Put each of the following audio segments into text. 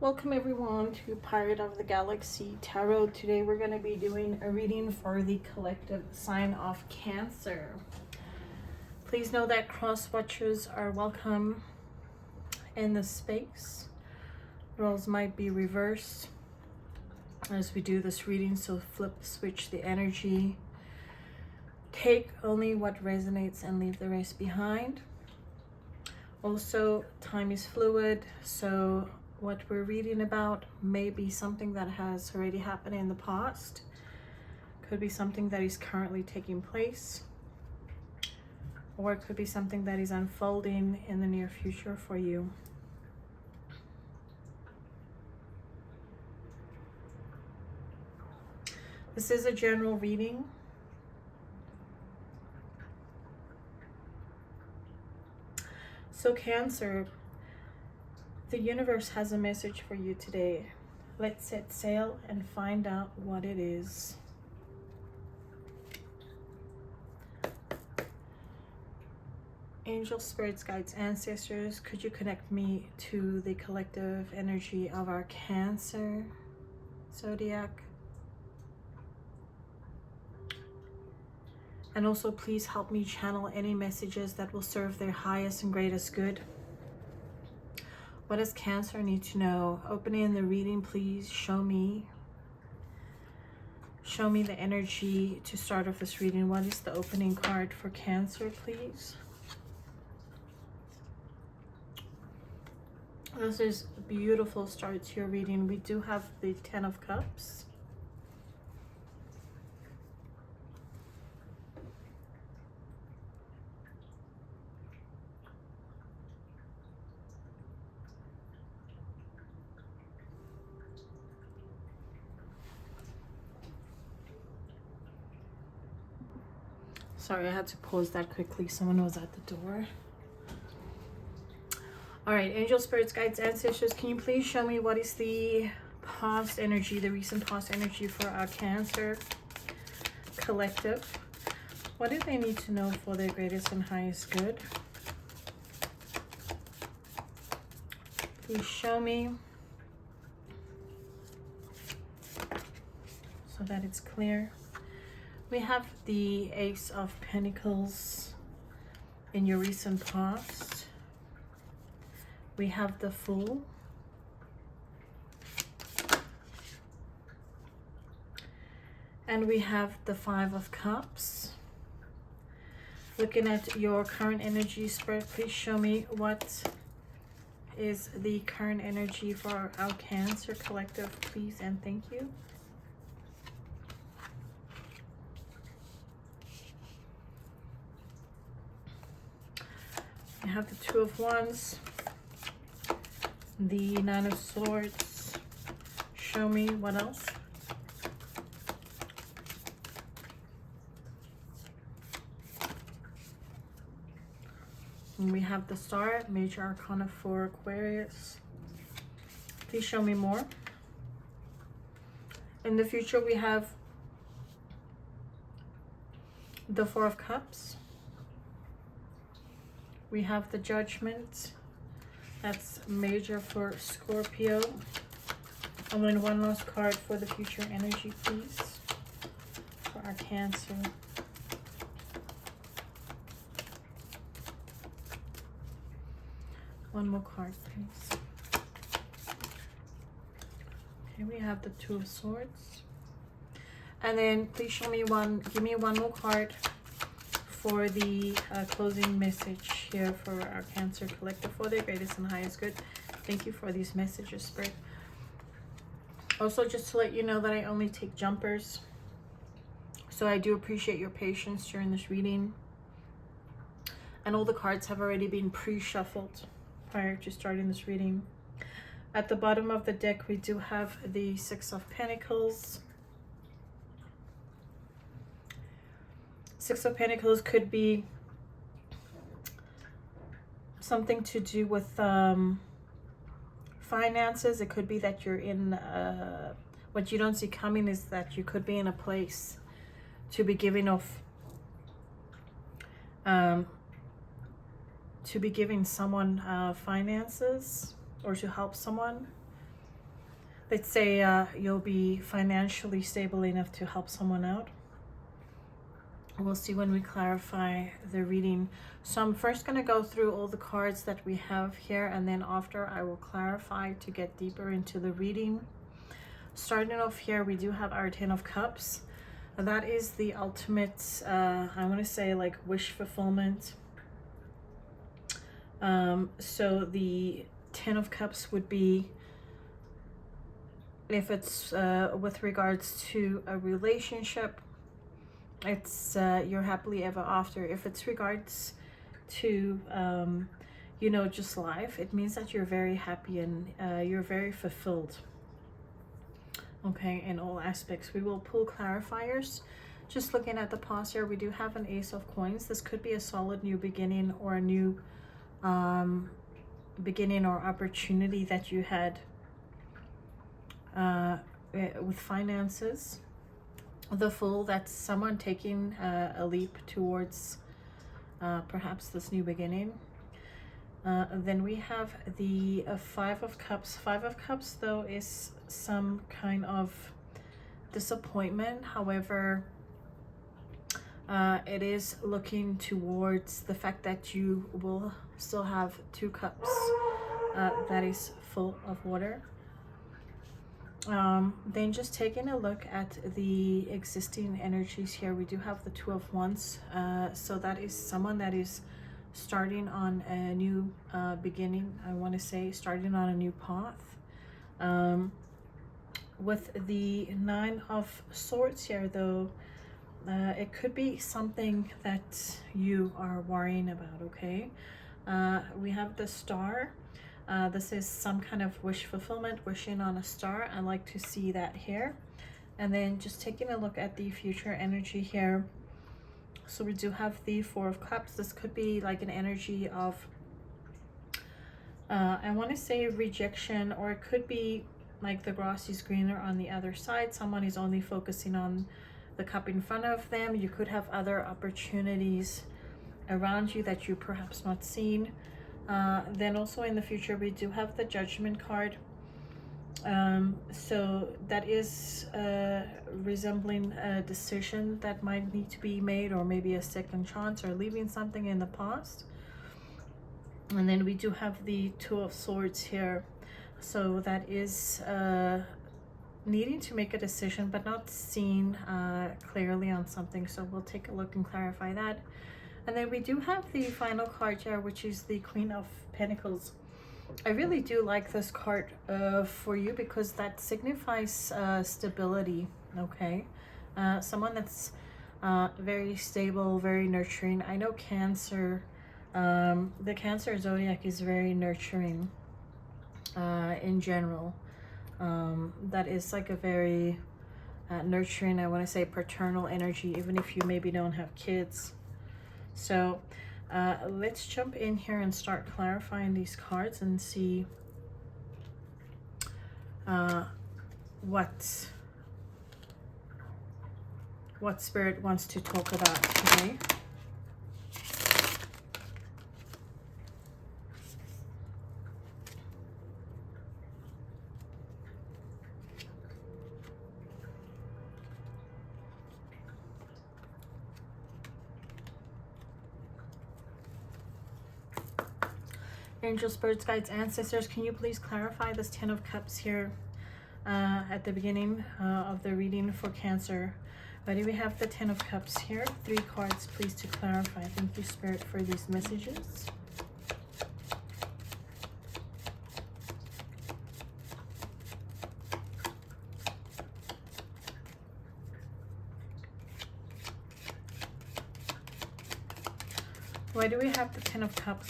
Welcome everyone to Pirate of the Galaxy Tarot. Today we're going to be doing a reading for the collective sign of Cancer. Please know that cross watchers are welcome in this space. Roles might be reversed as we do this reading, so switch the energy. Take only what resonates and leave the rest behind. Also, time is fluid, so what we're reading about may be something that has already happened in the past, could be something that is currently taking place, or it could be something that is unfolding in the near future for you. This is a general reading. So Cancer, the universe has a message for you today. Let's set sail and find out what it is. Angels, spirits, guides, ancestors, could you connect me to the collective energy of our Cancer zodiac? And also please help me channel any messages that will serve their highest and greatest good. What does Cancer need to know? Opening the reading, please show me the energy to start off this reading. What is the opening card for Cancer, please? This is a beautiful start to your reading. We do have the 10 of Cups. Sorry, I had to pause that quickly. Someone was at the door. All right, angel, spirits, guides, ancestors, can you please show me what is the past energy, the recent past energy for our Cancer collective? What do they need to know for their greatest and highest good? Please show me so that it's clear. We have the Ace of Pentacles in your recent past. We have the Fool. And we have the Five of Cups. Looking at your current energy, Spirit, please show me what is the current energy for our Cancer collective, please, and thank you. I have the Two of Wands, the Nine of Swords. Show me what else. And we have the Star, Major Arcana for Aquarius. Please show me more. In the future, we have the Four of Cups. We have the Judgment. That's major for Scorpio. And then one last card for the future energy, please, for our Cancer. One more card, please. Okay, we have the Two of Swords. And then please show me give me one more card for the closing message here for our Cancer collective for their greatest and highest good. Thank you for these messages, Spirit. Also, just to let you know that I only take jumpers, so I do appreciate your patience during this reading. And all the cards have already been pre-shuffled prior to starting this reading. At the bottom of the deck, we do have the Six of Pentacles. Six of Pentacles could be something to do with finances. It could be that you're in what you don't see coming is that you could be in a place to be giving someone finances, or to help someone. let's say you'll be financially stable enough to help someone out. We'll see when we clarify the reading. So I'm first going to go through all the cards that we have here, and then after I will clarify to get deeper into the reading. Starting off here, we do have our 10 of Cups. That is the ultimate, I want to say, like, wish fulfillment. So the 10 of Cups would be, if it's with regards to a relationship, it's you're happily ever after. If it's regards to you know, just life, it means that you're very happy and you're very fulfilled, okay, in all aspects. We will pull clarifiers. Just looking at the past here, we do have an Ace of Coins. This could be a solid new beginning, or a new beginning or opportunity that you had with finances. The Fool, that's someone taking a leap towards perhaps this new beginning. Then we have the 5 of Cups. 5 of Cups, though, is some kind of disappointment. However, it is looking towards the fact that you will still have 2 cups that is full of water. Then just taking a look at the existing energies here, we do have the 2 of Wands. So that is someone that is starting on a new beginning. I want to say starting on a new path. With the 9 of Swords here, though, it could be something that you are worrying about, okay? We have the Star. This is some kind of wish fulfillment, wishing on a star. I like to see that here. And then just taking a look at the future energy here. So we do have the 4 of Cups. This could be like an energy of, I want to say, rejection, or it could be like the grass is greener on the other side. Someone is only focusing on the cup in front of them. You could have other opportunities around you that you perhaps not seen. Then also in the future, we do have the Judgment card. So that is resembling a decision that might need to be made, or maybe a second chance, or leaving something in the past. And then we do have the 2 of Swords here. So that is needing to make a decision, but not seen clearly on something. So we'll take a look and clarify that. And then we do have the final card here, which is the Queen of Pentacles. I really do like this card for you, because that signifies stability, okay? Someone that's very stable, very nurturing. I know Cancer, the Cancer zodiac is very nurturing in general. That is like a very nurturing, I want to say, paternal energy, even if you maybe don't have kids. So let's jump in here and start clarifying these cards and see what Spirit wants to talk about today. Angels, spirits, guides, ancestors, can you please clarify this 10 of Cups here at the beginning of the reading for Cancer? Why do we have the 10 of Cups here? 3 cards, please, to clarify. Thank you, Spirit, for these messages. Why do we have the 10 of Cups?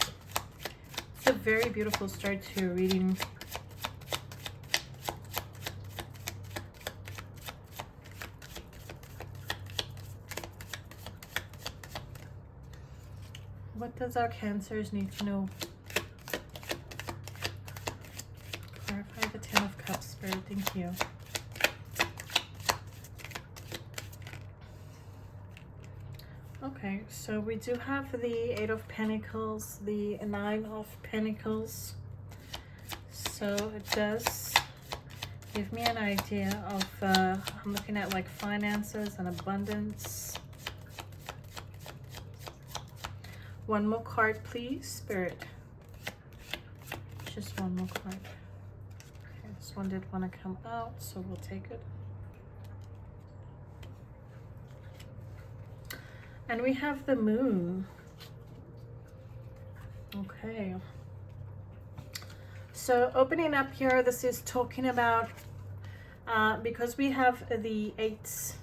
A very beautiful start to your reading. What does our Cancers need to know? Clarify the 10 of Cups, Spirit. Thank you. Okay, so we do have the 8 of Pentacles, the 9 of Pentacles. So it does Give me an idea of, I'm looking at like finances and abundance. One more card, please, Spirit. Just one more card. Okay, this one did want to come out, so we'll take it. And we have the moon. Okay. So opening up here, this is talking about, because we have the 8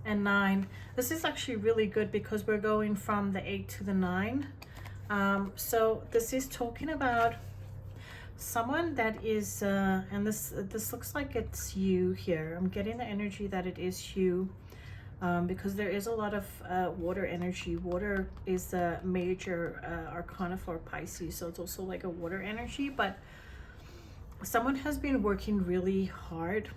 and 9. This is actually really good because we're going from the 8 to the 9. So this is talking about someone that is, and this looks like it's you here. I'm getting the energy that it is you. Because there is a lot of water energy. Water is a major arcana for Pisces, so it's also like a water energy. But someone has been working really hard,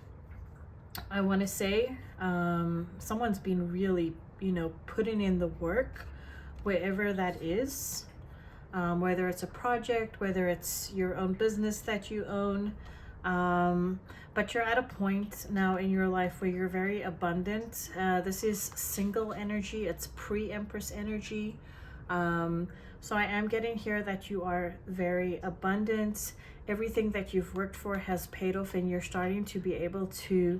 I want to say. Someone's been really, you know, putting in the work, wherever that is. Whether it's a project, whether it's your own business that you own. But you're at a point now in your life where you're very abundant. This is single energy. It's pre-Empress energy. So I am getting here that you are very abundant. Everything that you've worked for has paid off, and you're starting to be able to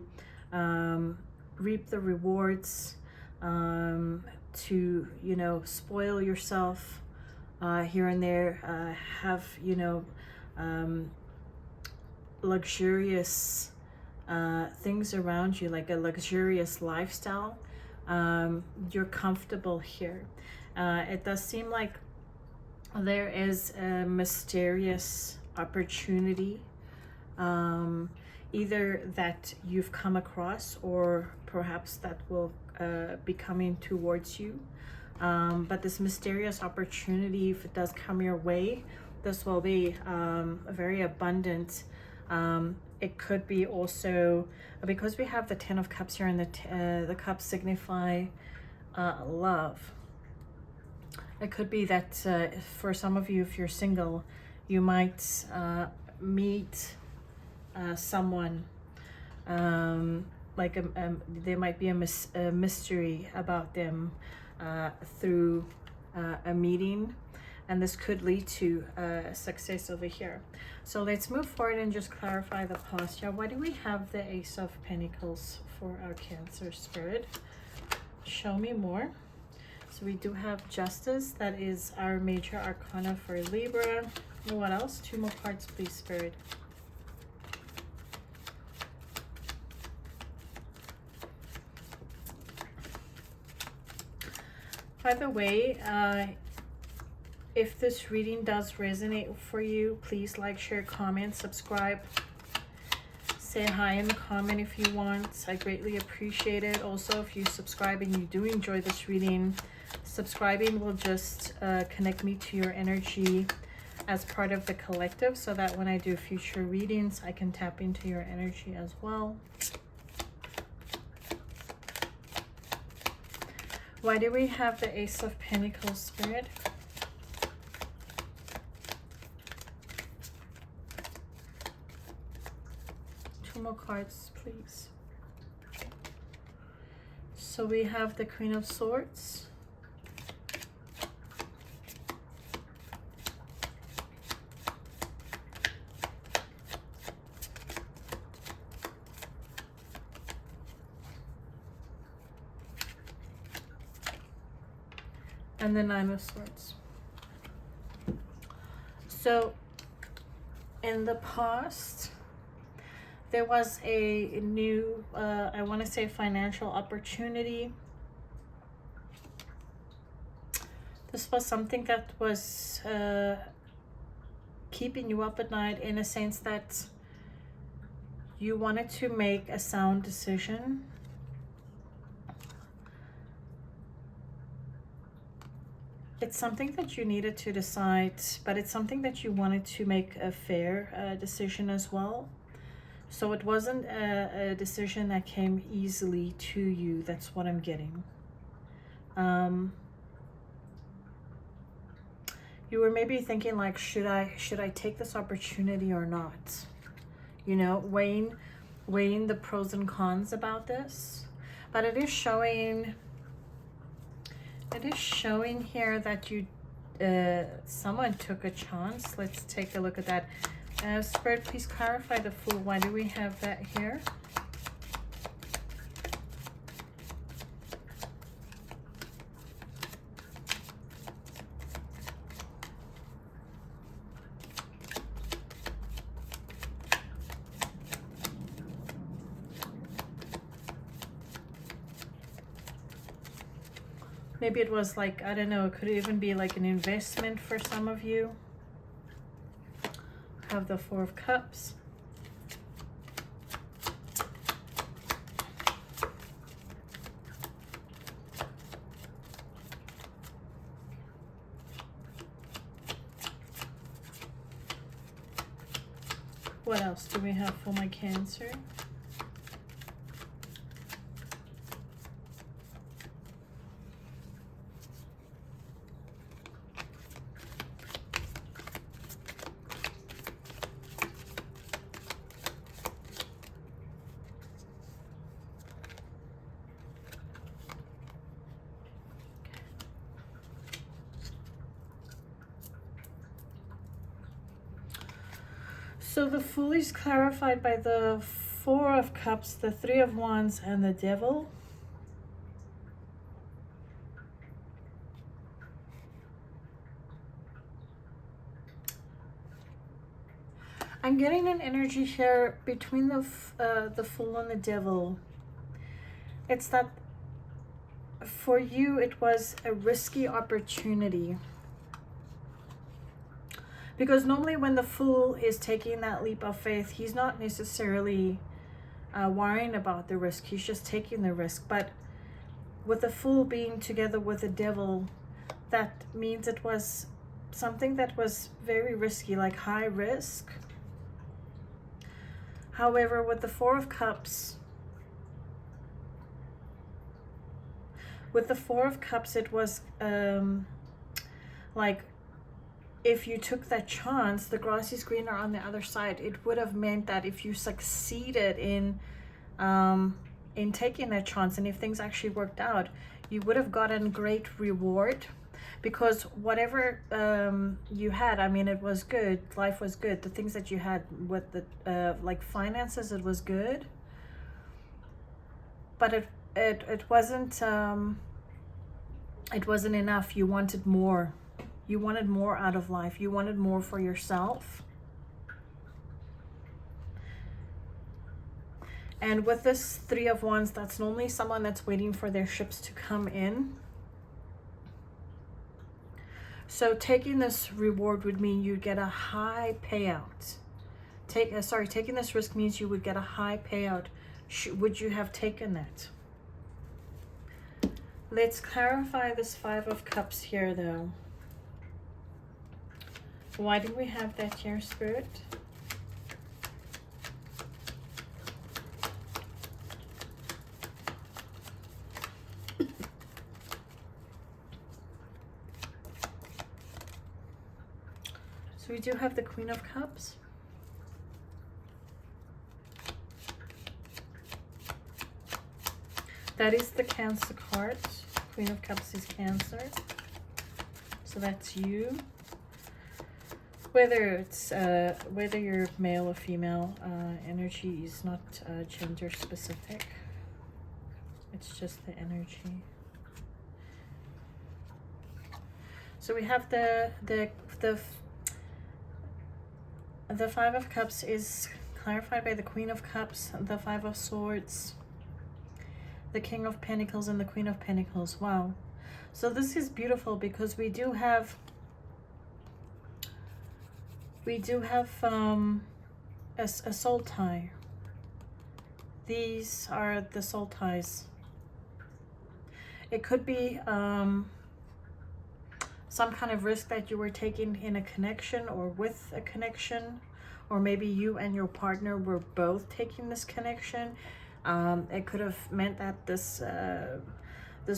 reap the rewards, to, you know, spoil yourself here and there, have, you know, luxurious things around you, like a luxurious lifestyle. You're comfortable here. It does seem like there is a mysterious opportunity, either that you've come across or perhaps that will be coming towards you. But this mysterious opportunity, if it does come your way, this will be very abundant. It could be also, because we have the 10 of Cups here, and the cups signify love. It could be that for some of you, if you're single, you might meet someone, like there might be a mystery about them through a meeting. And this could lead to success over here. So let's move forward and just clarify the posture. Why do we have the Ace of Pentacles for our Cancer Spirit? Show me more. So we do have Justice. That is our major arcana for Libra. And what else? 2 more cards, please, Spirit. By the way, if this reading does resonate for you, please like, share, comment, subscribe. Say hi in the comment if you want. I greatly appreciate it. Also, if you subscribe and you do enjoy this reading, subscribing will just connect me to your energy as part of the collective, so that when I do future readings, I can tap into your energy as well. Why do we have the Ace of Pentacles, Spirit? More cards, please. So we have the Queen of Swords, and the Nine of Swords. So in the past, there was a new, I want to say, financial opportunity. This was something that was keeping you up at night, in a sense that you wanted to make a sound decision. It's something that you needed to decide, but it's something that you wanted to make a fair decision as well. So it wasn't a decision that came easily to you. That's what I'm getting. You were maybe thinking like, should I take this opportunity or not? You know, weighing weighing the pros and cons about this, but it is showing here that you someone took a chance. Let's take a look at that. Spirit, please clarify the Fool. Why do we have that here? Maybe it was like, I don't know, it could even be like an investment for some of you. Have the Four of Cups. What else do we have for my Cancer? So the Fool is clarified by the Four of Cups, the Three of Wands, and the Devil. I'm getting an energy here between the Fool and the Devil. It's that for you it was a risky opportunity. Because normally when the Fool is taking that leap of faith, he's not necessarily worrying about the risk. He's just taking the risk. But with the Fool being together with the Devil, that means it was something that was very risky, like high risk. However, with the Four of Cups, it was like, if you took that chance, the grass is greener on the other side. It would have meant that if you succeeded in taking that chance, and if things actually worked out, you would have gotten great reward, because whatever you had, I mean, it was good. Life was good. The things that you had with the like finances, it was good. But it wasn't enough. You wanted more. You wanted more out of life. You wanted more for yourself. And with this Three of Wands, that's normally someone that's waiting for their ships to come in. So taking this reward would mean you get a high payout. Taking this risk means you would get a high payout. Would you have taken that? Let's clarify this Five of Cups here, though. Why do we have that here, Spirit? So we do have the Queen of Cups. That is the Cancer card. Queen of Cups is Cancer. So that's you. Whether it's whether you're male or female, energy is not gender specific. It's just the energy. So we have the Five of Cups is clarified by the Queen of Cups, the Five of Swords, the King of Pentacles, and the Queen of Pentacles. Wow. So this is beautiful because we do have a soul tie. These are the soul ties. It could be some kind of risk that you were taking in a connection or with a connection, or maybe you and your partner were both taking this connection. It could have meant that this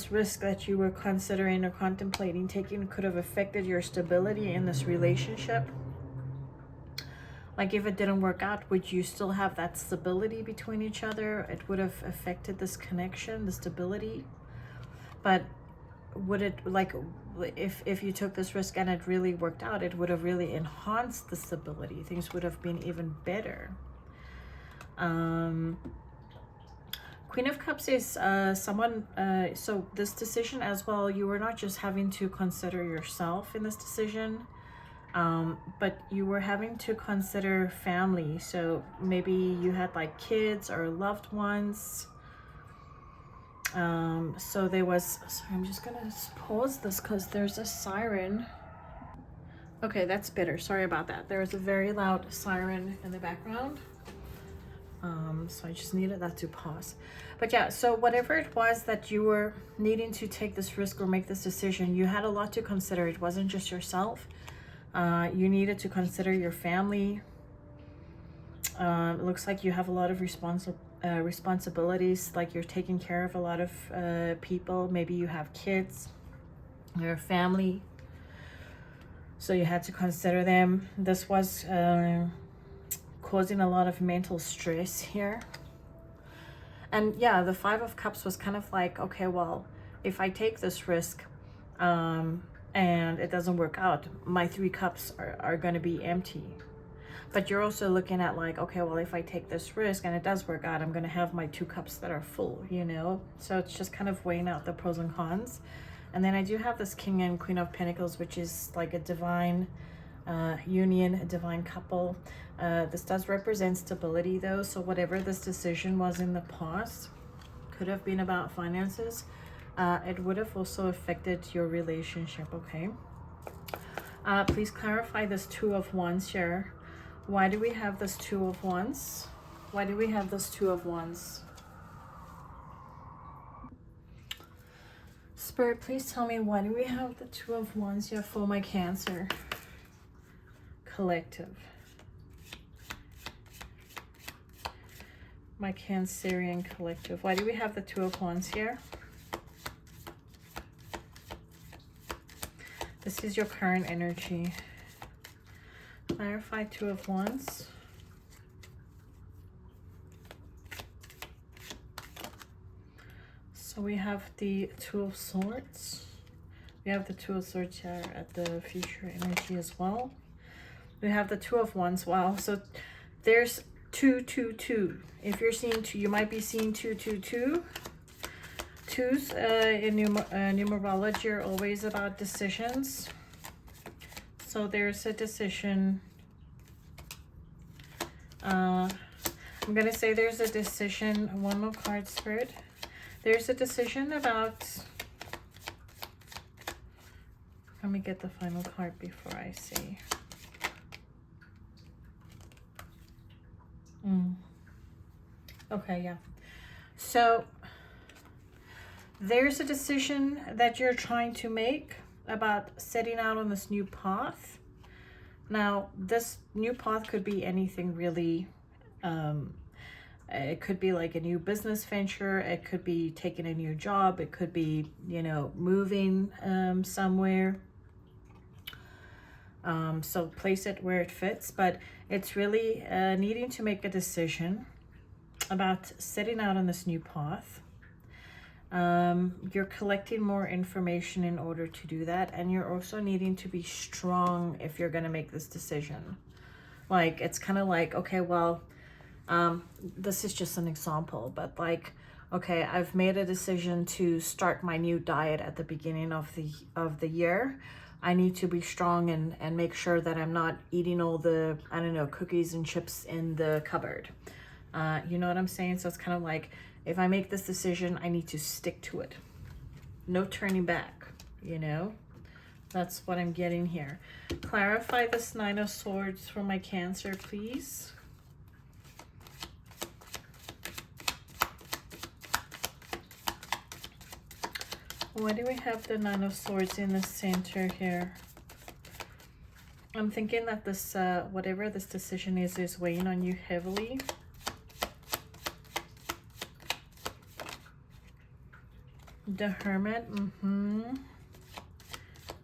risk that you were considering or contemplating taking could have affected your stability in this relationship. Like if it didn't work out, would you still have that stability between each other? It would have affected this connection, the stability. But would it, like, if you took this risk and it really worked out, it would have really enhanced the stability. Things would have been even better. Queen of Cups is so this decision as well, you were not just having to consider yourself in this decision, but you were having to consider family. So maybe you had like kids or loved ones. So there was, sorry, I'm just gonna pause this because there's a siren. Okay, that's better. Sorry about that. There was a very loud siren in the background. So I just needed that to pause. But yeah, so whatever it was that you were needing to take this risk or make this decision, you had a lot to consider. It wasn't just yourself. You needed to consider your family. It looks like you have a lot of responsibilities, like you're taking care of a lot of people. Maybe you have kids, your family, so you had to consider them. This was causing a lot of mental stress here. And yeah, the Five of Cups was kind of like, okay, well, if I take this risk and it doesn't work out, my 3 cups are going to be empty. But you're also looking at like, okay, well, if I take this risk and it does work out, I'm going to have my 2 cups that are full, you know? So it's just kind of weighing out the pros and cons. And then I do have this King and Queen of Pentacles, which is like a divine union, a divine couple. This does represent stability though. So whatever this decision was in the past, could have been about finances. It would have also affected your relationship, okay? Please clarify this 2 of Wands here. Why do we have this 2 of Wands? Why do we have this 2 of Wands? Spirit, please tell me, why do we have the 2 of Wands here for my Cancer collective? My Cancerian collective. Why do we have the 2 of Wands here? This is your current energy. Clarify 2 of Wands. So we have the 2 of Swords. We have the 2 of Swords here at the future energy as well. We have the 2 of Wands. Wow. So there's 2, 2, 2. If you're seeing 2, you might be seeing 2, 2, 2. 2s in numerology are always about decisions. So there's a decision. I'm going to say there's a decision. One more card, Spirit. There's a decision about... Let me get the final card before I say. Okay, yeah. So there's a decision that you're trying to make about setting out on this new path. Now, this new path could be anything really. It could be like a new business venture. It could be taking a new job. It could be, you know, moving somewhere. So place it where it fits. But it's really needing to make a decision about setting out on this new path. You're collecting more information in order to do that, and you're also needing to be strong if you're going to make this decision. Like, it's kind of like, okay, well, this is just an example, but like, okay, I've made a decision to start my new diet at the beginning of the year. I need to be strong and make sure that I'm not eating all the, I don't know, cookies and chips in the cupboard. You know what I'm saying? So it's kind of like, if I make this decision, I need to stick to it. No turning back, you know? That's what I'm getting here. Clarify this 9 of Swords for my Cancer, please. Why do we have the 9 of Swords in the center here? I'm thinking that this, whatever this decision is weighing on you heavily. The Hermit.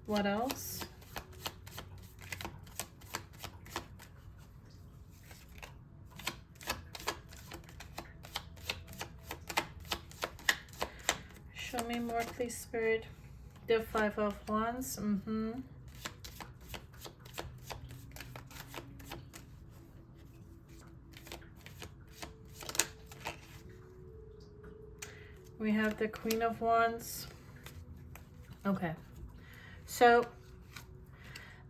What else? Show me more, please, Spirit. The Five of Wands. We have the Queen of Wands. Okay. So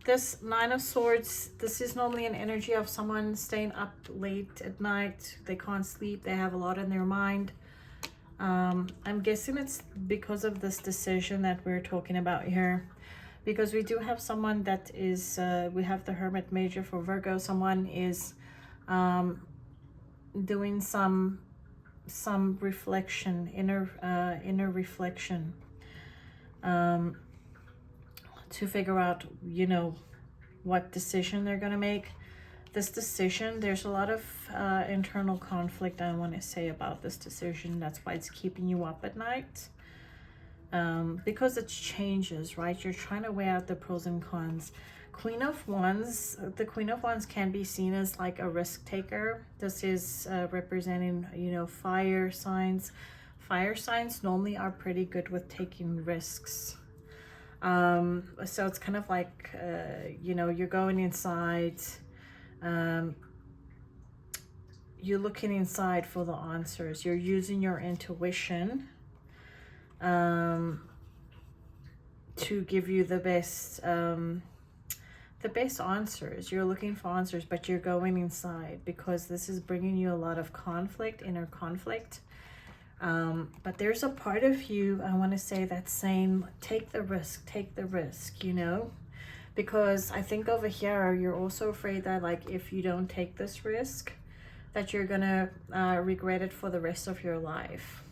this Nine of Swords, this is normally an energy of someone staying up late at night. They can't sleep. They have a lot in their mind. I'm guessing it's because of this decision that we're talking about here. Because we do have someone that is, we have the Hermit Major for Virgo. Someone is doing some reflection, inner reflection, to figure out, you know, what decision they're gonna make. This decision, there's a lot of internal conflict, I want to say, about this decision. That's why it's keeping you up at night, because it changes, right? You're trying to weigh out the pros and cons. Queen of Wands, the Queen of Wands can be seen as like a risk taker. This is representing, you know, fire signs. Fire signs normally are pretty good with taking risks. So it's kind of like, you know, you're going inside, you're looking inside for the answers. You're using your intuition to give you the best answers. You're looking for answers, but you're going inside because this is bringing you a lot of conflict, inner conflict. But there's a part of you, I want to say, that's saying, take the risk, you know, because I think over here, you're also afraid that, like, if you don't take this risk, that you're gonna regret it for the rest of your life.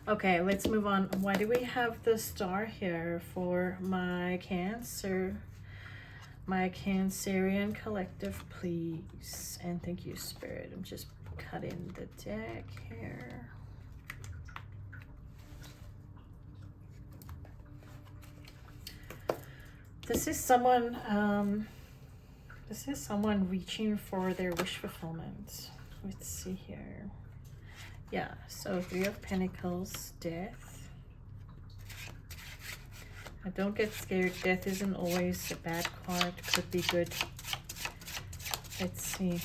Okay, let's move on. Why do we have the Star here for my Cancer? My Cancerian collective, please. And thank you, Spirit. I'm just cutting the deck here. This is someone reaching for their wish fulfillment. Let's see here. Yeah, so Three of Pentacles, Death. Don't get scared. Death isn't always a bad card. Could be good. Let's see.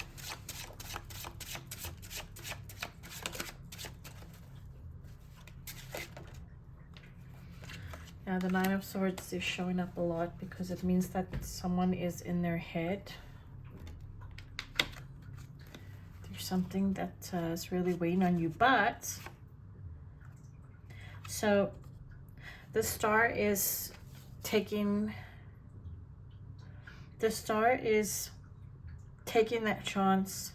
Yeah, the Nine of Swords is showing up a lot because it means that someone is in their head. There's something that is really waiting on you. But, so the Star is taking that chance.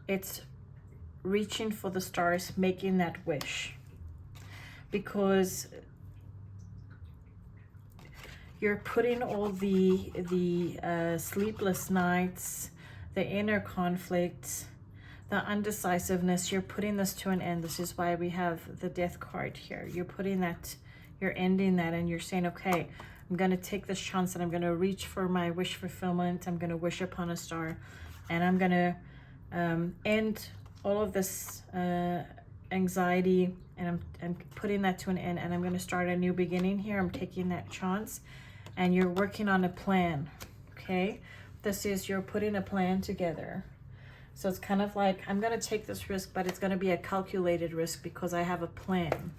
It's reaching for the stars, making that wish. Because you're putting all the sleepless nights, the inner conflicts, the undecisiveness, you're putting this to an end. This is why we have the Death card here. You're putting that, you're ending that, and you're saying, okay, I'm going to take this chance and I'm going to reach for my wish fulfillment. I'm going to wish upon a star, and I'm going to end all of this anxiety, and I'm putting that to an end, and I'm going to start a new beginning here. I'm taking that chance, and you're working on a plan. Okay, this is, you're putting a plan together. So it's kind of like, I'm going to take this risk, but it's going to be a calculated risk because I have a plan.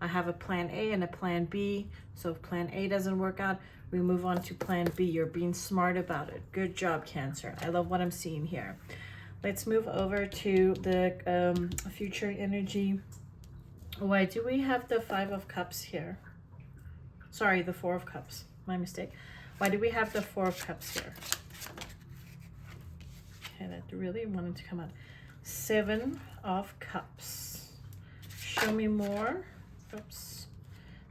I have a plan A and a plan B. So if plan A doesn't work out, we move on to plan B. You're being smart about it. Good job, Cancer. I love what I'm seeing here. Let's move over to the future energy. Why do we have the Five of Cups here? Sorry, the Four of Cups. My mistake. Why do we have the Four of Cups here? Okay, that really wanted to come out. Seven of Cups. Show me more. Oops.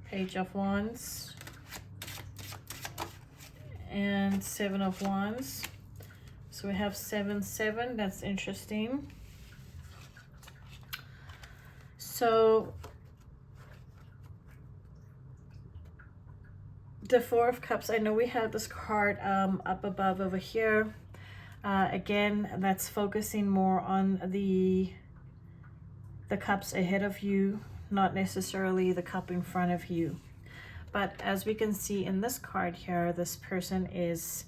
Page of Wands. And Seven of Wands. So we have 7, 7. That's interesting. So the Four of Cups, I know we have this card up above over here. Again, that's focusing more on the the cups ahead of you, not necessarily the cup in front of you. But as we can see in this card here, this person is,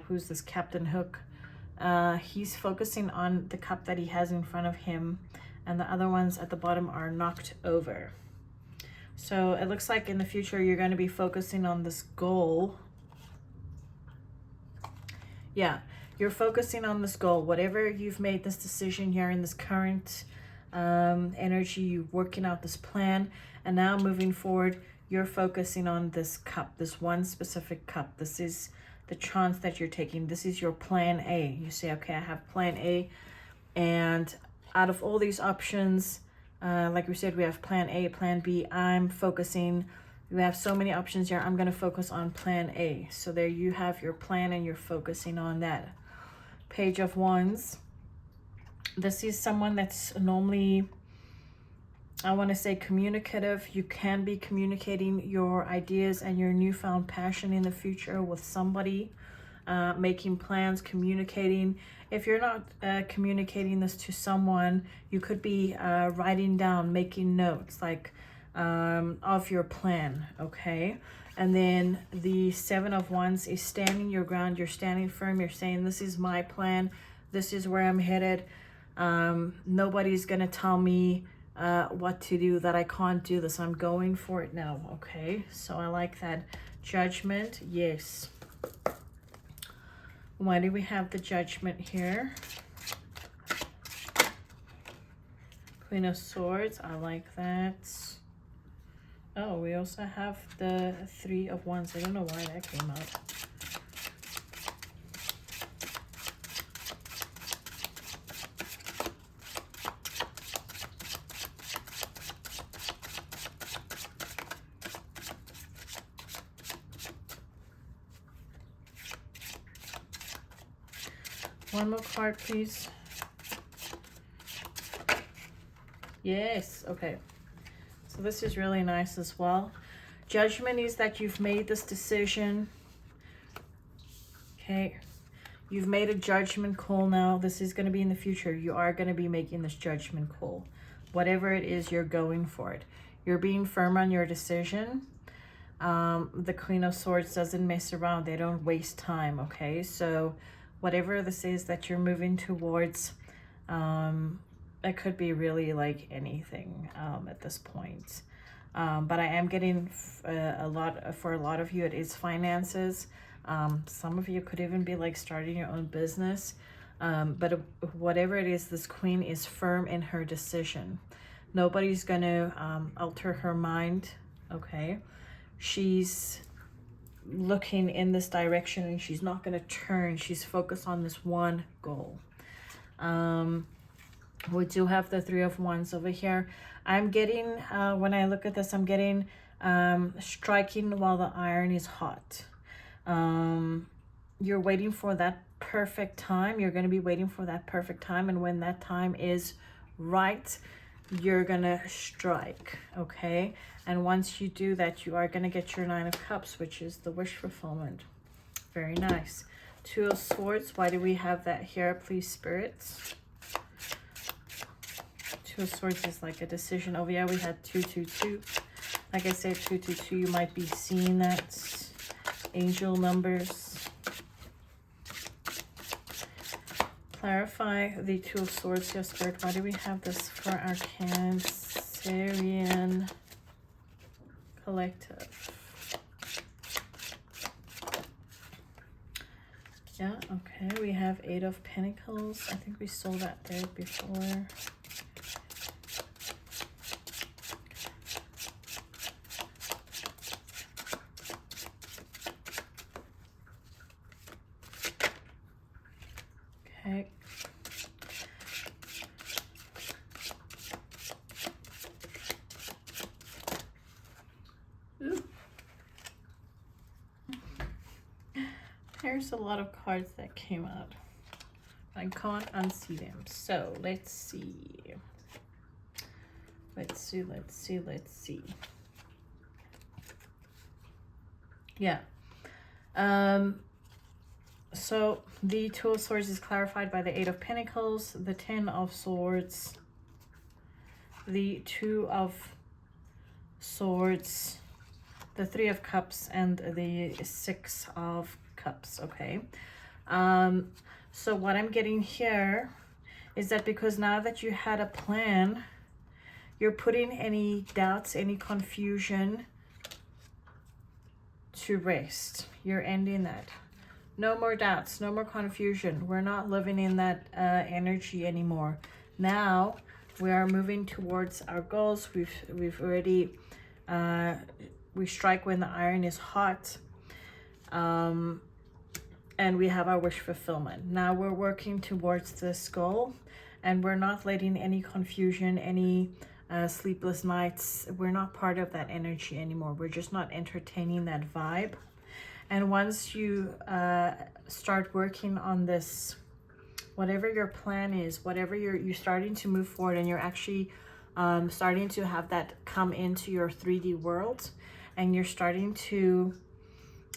who's this Captain Hook? He's focusing on the cup that he has in front of him, and the other ones at the bottom are knocked over. So it looks like in the future you're going to be focusing on this goal. Yeah, you're focusing on this goal. Whatever you've made this decision here in this current energy, you're working out this plan, and now moving forward, you're focusing on this cup, this one specific cup. This is the chance that you're taking. This is your plan A. You say, okay, I have plan A, and out of all these options, like we said, we have plan A, plan B. I'm focusing, we have so many options here. I'm going to focus on plan A. So there you have your plan, and you're focusing on that. Page of Wands. This is someone that's normally, I want to say, communicative. You can be communicating your ideas and your newfound passion in the future with somebody, making plans, communicating. If you're not communicating this to someone, you could be writing down, making notes, like of your plan, okay? And then the Seven of Wands is standing your ground. You're standing firm. You're saying, this is my plan. This is where I'm headed. Nobody's going to tell me what to do, that I can't do this. I'm going for it now, okay? So I like that. Judgment, yes. Why do we have the Judgment here? Queen of Swords, I like that. Oh, we also have the Three of Wands. I don't know why that came out. One more card, please. Yes, okay. So this is really nice as well. Judgment is that you've made this decision. Okay. You've made a judgment call now. This is going to be in the future. You are going to be making this judgment call. Whatever it is, you're going for it. You're being firm on your decision. The Queen of Swords doesn't mess around. They don't waste time, okay? So whatever this is that you're moving towards, it could be really like anything at this point. But I am getting for a lot of you, it is finances. Some of you could even be like starting your own business. But whatever it is, this queen is firm in her decision. Nobody's going to alter her mind, okay? She's looking in this direction, and she's not going to turn. She's focused on this one goal. We do have the Three of Wands over here. I'm getting, when I look at this, I'm getting striking while the iron is hot. You're waiting for that perfect time. You're going to be waiting for that perfect time, and when that time is right, you're going to strike, okay? And once you do that, you are going to get your Nine of Cups, which is the wish fulfillment. Very nice. Two of Swords. Why do we have that here, please, spirits? Two of Swords is like a decision. Oh, yeah, we had 222. Like I said, 222, you might be seeing that. Angel numbers. Clarify the Two of Swords, your spirit. Why do we have this for our Cancerian collective? Yeah, okay. We have Eight of Pentacles. I think we saw that there before. Okay. Ooh. There's a lot of cards that came out. I can't unsee them. So let's see. Let's see. Yeah. So the Two of Swords is clarified by the Eight of Pentacles, the Ten of Swords, the Two of Swords, the Three of Cups, and the Six of Cups, okay? So what I'm getting here is that because now that you had a plan, you're putting any doubts, any confusion to rest. You're ending that. No more doubts, no more confusion. We're not living in that energy anymore. Now we are moving towards our goals. We've already we strike when the iron is hot, and we have our wish fulfillment. Now we're working towards this goal, and we're not letting any confusion, any sleepless nights. We're not part of that energy anymore. We're just not entertaining that vibe. And once you start working on this, whatever your plan is, whatever you're starting to move forward, and you're actually starting to have that come into your 3D world, and you're starting to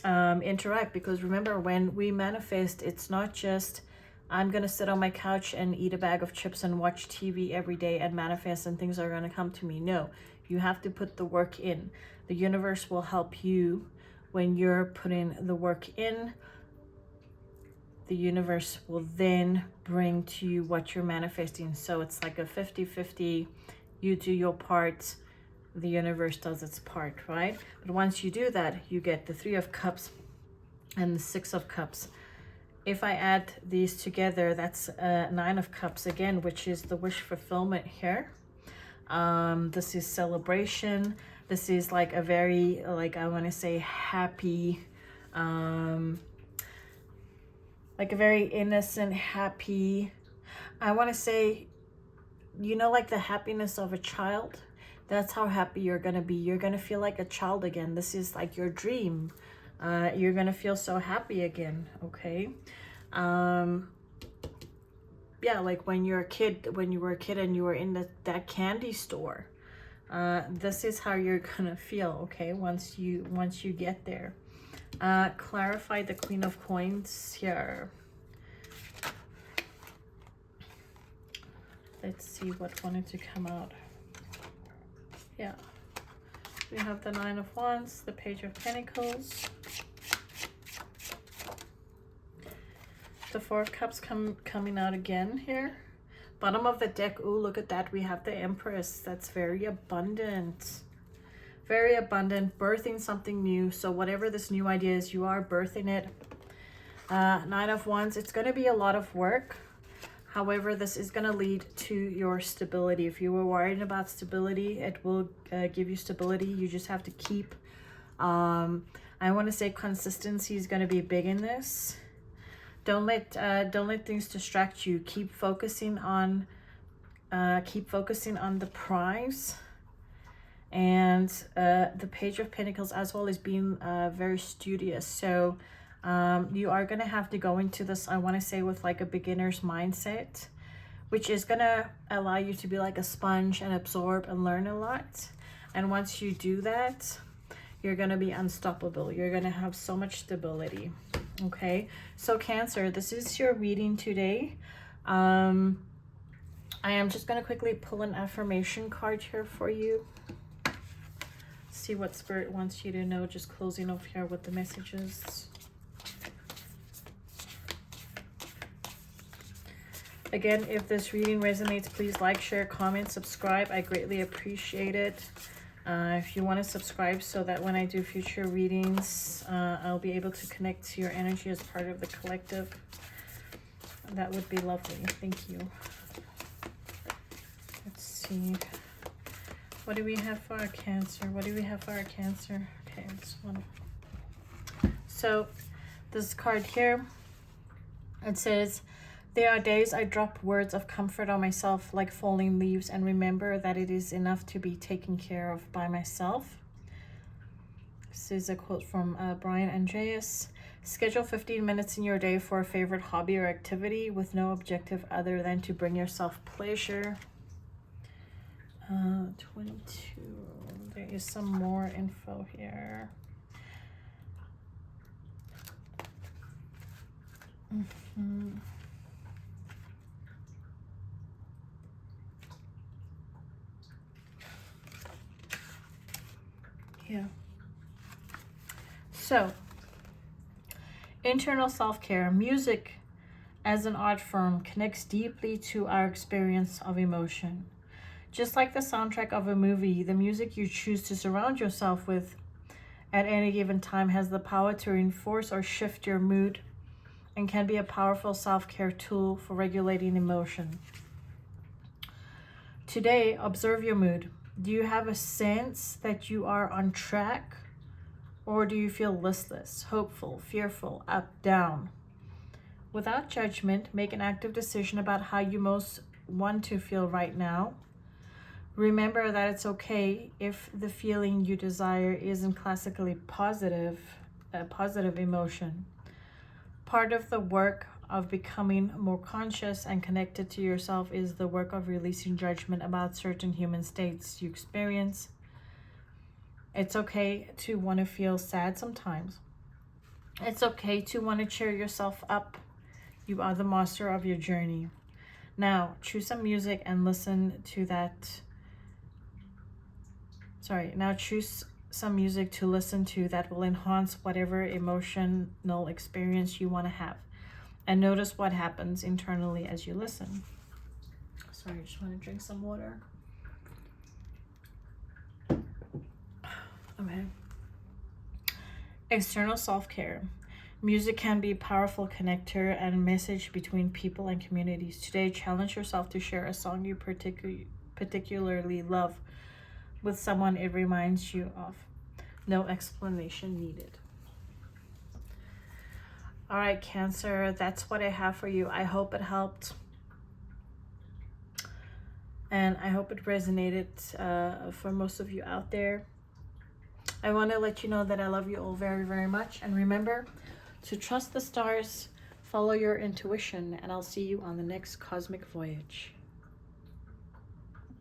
interact. Because remember, when we manifest, it's not just I'm gonna sit on my couch and eat a bag of chips and watch TV every day and manifest and things are gonna come to me. No, you have to put the work in. The universe will help you when you're putting the work in. The universe will then bring to you what you're manifesting. So it's like a 50-50. You do your part, the universe does its part, right? But once you do that, you get the Three of Cups and the Six of Cups. If I add these together, that's Nine of Cups again, which is the wish fulfillment here. This is celebration. This is like a very, like, I want to say happy, like a very innocent, happy, I want to say, you know, like the happiness of a child. That's how happy you're going to be. You're going to feel like a child again. This is like your dream. You're going to feel so happy again, okay? Yeah, like when you're a kid, when you were a kid and you were in that candy store. This is how you're gonna feel, okay, once you get there. Clarify the Queen of Coins here. Let's see what wanted to come out. Yeah, we have the Nine of Wands, the Page of Pentacles, the Four of Cups coming out again here. Bottom of the deck, ooh, look at that. We have the Empress. That's very abundant. Very abundant, birthing something new. So whatever this new idea is, you are birthing it. Nine of Wands, it's going to be a lot of work. However, this is going to lead to your stability. If you were worried about stability, it will give you stability. You just have to keep, I want to say consistency is going to be big in this. Don't let things distract you. Keep focusing on the prize. And the Page of Pentacles as well is being very studious. So you are going to have to go into this, I want to say, with like a beginner's mindset, which is going to allow you to be like a sponge and absorb and learn a lot. And once you do that, you're going to be unstoppable. You're going to have so much stability. Okay, so Cancer, this is your reading today. I am just going to quickly pull an affirmation card here for you. See what Spirit wants you to know. Just closing off here with the messages. Again, if this reading resonates, please like, share, comment, subscribe. I greatly appreciate it. If you want to subscribe so that when I do future readings, I'll be able to connect to your energy as part of the collective, that would be lovely. Thank you. Let's see. What do we have for our Cancer? What do we have for our Cancer? Okay, this one. So this card here, it says, there are days I drop words of comfort on myself like falling leaves and remember that it is enough to be taken care of by myself. This is a quote from Brian Andreas. Schedule 15 minutes in your day for a favorite hobby or activity with no objective other than to bring yourself pleasure. 22. There is some more info here. Yeah. So, internal self-care. Music as an art form connects deeply to our experience of emotion. Just like the soundtrack of a movie, the music you choose to surround yourself with at any given time has the power to reinforce or shift your mood and can be a powerful self-care tool for regulating emotion. Today, observe your mood. Do you have a sense that you are on track, or do you feel listless, hopeful, fearful, up, down? Without judgment, make an active decision about how you most want to feel right now. Remember that it's okay if the feeling you desire isn't classically positive, a positive emotion. Part of the work of becoming more conscious and connected to yourself is the work of releasing judgment about certain human states you experience. It's okay to want to feel sad sometimes. It's okay to want to cheer yourself up. You are the master of your journey. Now, choose some music and listen to that. Now choose some music to listen to that will enhance whatever emotional experience you want to have. And notice what happens internally as you listen. Sorry, I just want to drink some water. Okay. External self-care. Music can be a powerful connector and message between people and communities. Today, challenge yourself to share a song you particularly love with someone it reminds you of. No explanation needed. All right, Cancer, that's what I have for you. I hope it helped. And I hope it resonated for most of you out there. I want to let you know that I love you all very, very much. And remember to trust the stars, follow your intuition, and I'll see you on the next cosmic voyage.